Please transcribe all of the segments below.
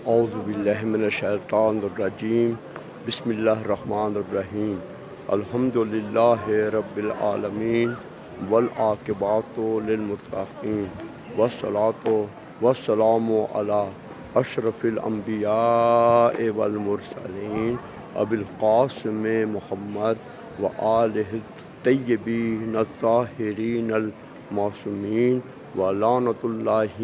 اعوذ باللہ من الشیطان الرجیم بسم اللہ الرحمن الرحیم الحمد للہ رب العالمین والعاقبات للمتقین والصلاة والسلام علی اشرف الانبیاء والمرسلین ابی القاسم محمد وآلہ الطیبین الطاہرین المعصومین ولعنۃ اللہ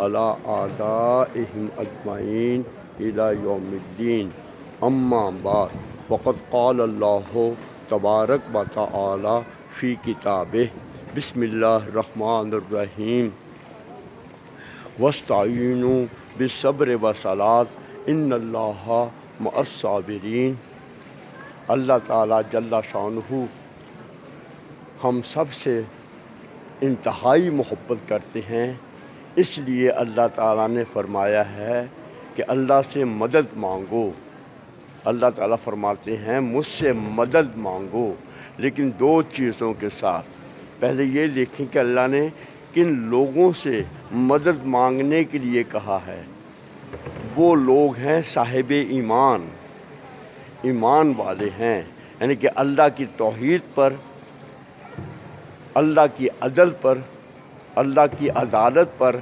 علی اعدائہم اجمعین الی یوم الدین اما بعد وقد قال اللہ تبارک و تعالی فی کتابہ بسم اللہ الرحمن الرحیم واستعینوا بالصبر والصلاۃ ان اللہ مع الصابرین۔ اللہ تعالیٰ جل شانہ ہم سب سے انتہائی محبت کرتے ہیں، اس لیے اللہ تعالیٰ نے فرمایا ہے کہ اللہ سے مدد مانگو۔ اللہ تعالیٰ فرماتے ہیں مجھ سے مدد مانگو، لیکن دو چیزوں کے ساتھ۔ پہلے یہ دیکھیں کہ اللہ نے کن لوگوں سے مدد مانگنے کے لیے کہا ہے۔ وہ لوگ ہیں صاحب ایمان، ایمان والے ہیں، یعنی کہ اللہ کی توحید پر، اللہ کی عدل پر، اللہ کی عدالت پر،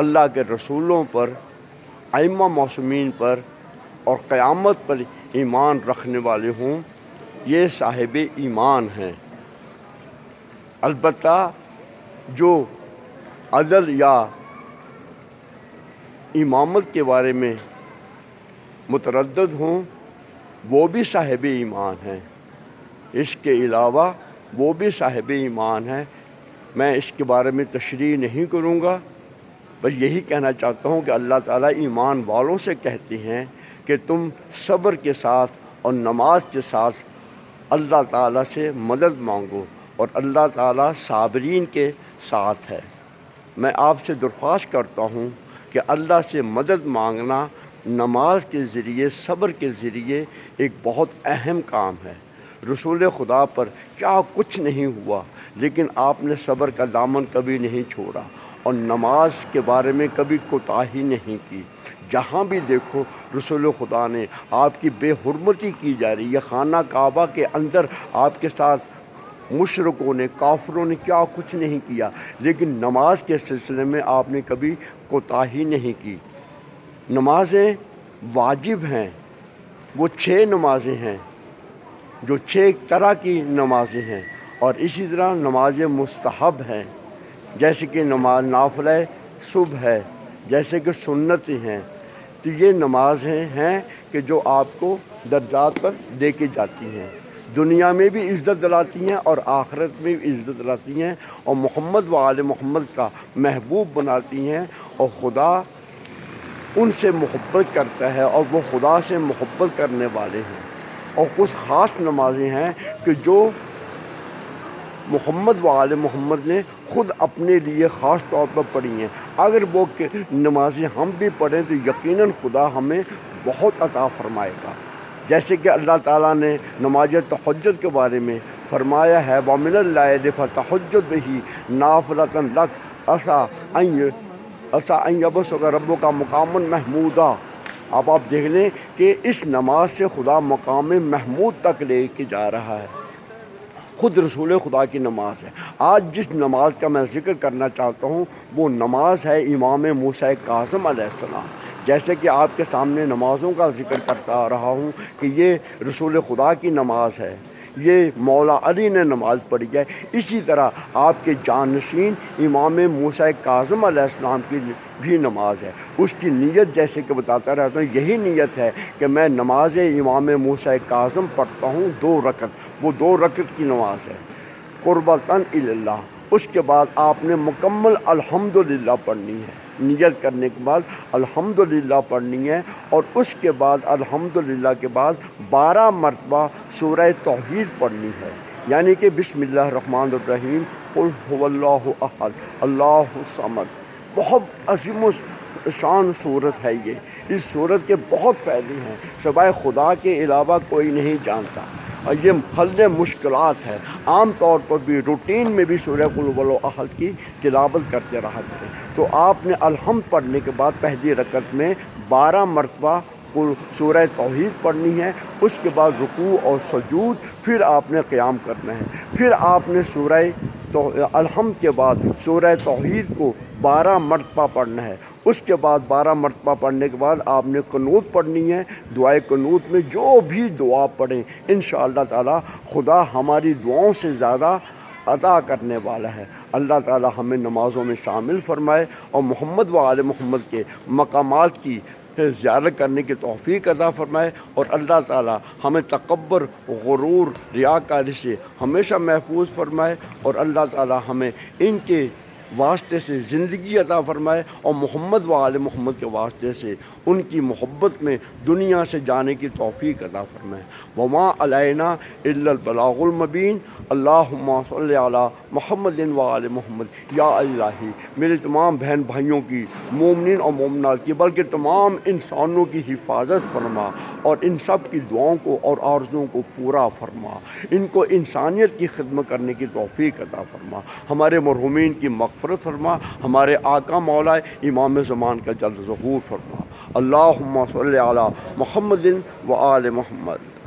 اللہ کے رسولوں پر، ائمہ معصومین پر اور قیامت پر ایمان رکھنے والے ہوں، یہ صاحب ایمان ہیں۔ البتہ جو عدل یا امامت کے بارے میں متردد ہوں وہ بھی صاحب ایمان ہیں، اس کے علاوہ وہ بھی صاحب ایمان ہیں۔ میں اس کے بارے میں تشریح نہیں کروں گا، بس یہی کہنا چاہتا ہوں کہ اللہ تعالیٰ ایمان والوں سے کہتے ہیں کہ تم صبر کے ساتھ اور نماز کے ساتھ اللہ تعالیٰ سے مدد مانگو، اور اللہ تعالیٰ صابرین کے ساتھ ہے۔ میں آپ سے درخواست کرتا ہوں کہ اللہ سے مدد مانگنا نماز کے ذریعے، صبر کے ذریعے ایک بہت اہم کام ہے۔ رسول خدا پر کیا کچھ نہیں ہوا، لیکن آپ نے صبر کا دامن کبھی نہیں چھوڑا اور نماز کے بارے میں کبھی کوتاہی نہیں کی۔ جہاں بھی دیکھو رسول خدا نے، آپ کی بے حرمتی کی جا رہی ہے، خانہ کعبہ کے اندر آپ کے ساتھ مشرکوں نے، کافروں نے کیا کچھ نہیں کیا، لیکن نماز کے سلسلے میں آپ نے کبھی کوتاہی نہیں کی۔ نمازیں واجب ہیں، وہ 6 نمازیں ہیں جو 6 طرح کی نمازیں ہیں، اور اسی طرح نمازیں مستحب ہیں، جیسے کہ نماز نافلہ صبح ہے، جیسے کہ سنتیں ہیں۔ تو یہ نمازیں ہیں کہ جو آپ کو درجات پر دے کے جاتی ہیں، دنیا میں بھی عزت دلاتی ہیں اور آخرت میں بھی عزت دلاتی ہیں، اور محمد و آل محمد کا محبوب بناتی ہیں، اور خدا ان سے محبت کرتا ہے اور وہ خدا سے محبت کرنے والے ہیں۔ اور کچھ خاص نمازیں ہیں کہ جو محمد و آل محمد نے خود اپنے لیے خاص طور پر پڑھی ہیں۔ اگر وہ نمازیں ہم بھی پڑھیں تو یقیناً خدا ہمیں بہت عطا فرمائے گا۔ جیسے کہ اللہ تعالیٰ نے نماز تہجد کے بارے میں فرمایا ہے وَمِنَ اللَّيْلِ فَتَہَجَّدْ بِهِ نَافِلَةً لَكَ عَسَىٰ أَن يَبْعَثَكَ رَبُّكَ مَقَامًا مَحْمُودًا۔ اب آپ دیکھ لیں کہ اس نماز سے خدا مقام محمود تک لے کے جا رہا ہے، خود رسول خدا کی نماز ہے۔ آج جس نماز کا میں ذکر کرنا چاہتا ہوں وہ نماز ہے امام موسیٰ کاظم علیہ السلام۔ جیسے کہ آپ کے سامنے نمازوں کا ذکر کرتا آ رہا ہوں کہ یہ رسول خدا کی نماز ہے، یہ مولا علی نے نماز پڑھی ہے، اسی طرح آپ کے جانشین امام موسیٰ کاظم علیہ السلام کی بھی نماز ہے۔ اس کی نیت جیسے کہ بتاتا رہتا ہوں، یہی نیت ہے کہ میں نماز امام موسیٰ کاظم پڑھتا ہوں 2 رکعت، وہ 2 رکعت کی نماز ہے قربتاً الی اللہ۔ اس کے بعد آپ نے مکمل الحمدللہ پڑھنی ہے، نیت کرنے کے بعد الحمدللہ پڑھنی ہے، اور اس کے بعد الحمدللہ کے بعد 12 مرتبہ سورہ توحید پڑھنی ہے، یعنی کہ بسم اللہ الرحمن الرحیم، قل هو اللہ احد اللہ الصمد۔ بہت عظیم شان صورت ہے یہ، اس صورت کے بہت فائدے ہیں، سوائے خدا کے علاوہ کوئی نہیں جانتا۔ اور یہ حل مشکلات ہے۔ عام طور پر بھی روٹین میں بھی سورہ قل هو اللہ احد کی تلاوت کرتے رہا کریں۔ تو آپ نے الحمد پڑھنے کے بعد پہلی رکعت میں 12 مرتبہ سورہ توحید پڑھنی ہے، اس کے بعد رکوع اور سجود، پھر آپ نے قیام کرنا ہے، پھر آپ نے سورہ الحمد کے بعد سورہ توحید کو 12 مرتبہ پڑھنا ہے، اس کے بعد 12 مرتبہ پڑھنے کے بعد آپ نے قنوت پڑھنی ہے۔ دعائے قنوت میں جو بھی دعا پڑھیں انشاءاللہ تعالی خدا ہماری دعاؤں سے زیادہ عطا کرنے والا ہے۔ اللہ تعالی ہمیں نمازوں میں شامل فرمائے اور محمد و آل محمد کے مقامات کی زیارت کرنے کی توفیق عطا فرمائے، اور اللہ تعالی ہمیں تکبر، غرور، ریاکاری سے ہمیشہ محفوظ فرمائے، اور اللہ تعالی ہمیں ان کے واسطے سے زندگی عطا فرمائے اور محمد و آل محمد کے واسطے سے ان کی محبت میں دنیا سے جانے کی توفیق عطا فرمائے۔ وما علینا الا البلاغ المبین۔ اللہم صلی علی محمد و آل محمد۔ یا الہی میرے تمام بہن بھائیوں کی، مومنین اور مومنات کی، بلکہ تمام انسانوں کی حفاظت فرما، اور ان سب کی دعاؤں کو اور آرزوؤں کو پورا فرما، ان کو انسانیت کی خدمت کرنے کی توفیق عطا فرما، ہمارے مرحومین کی مغفرت فرما، ہمارے آقا مولا امام زمان کا جلد ظہور فرما۔ اللہم صلی علی محمد و آل محمد۔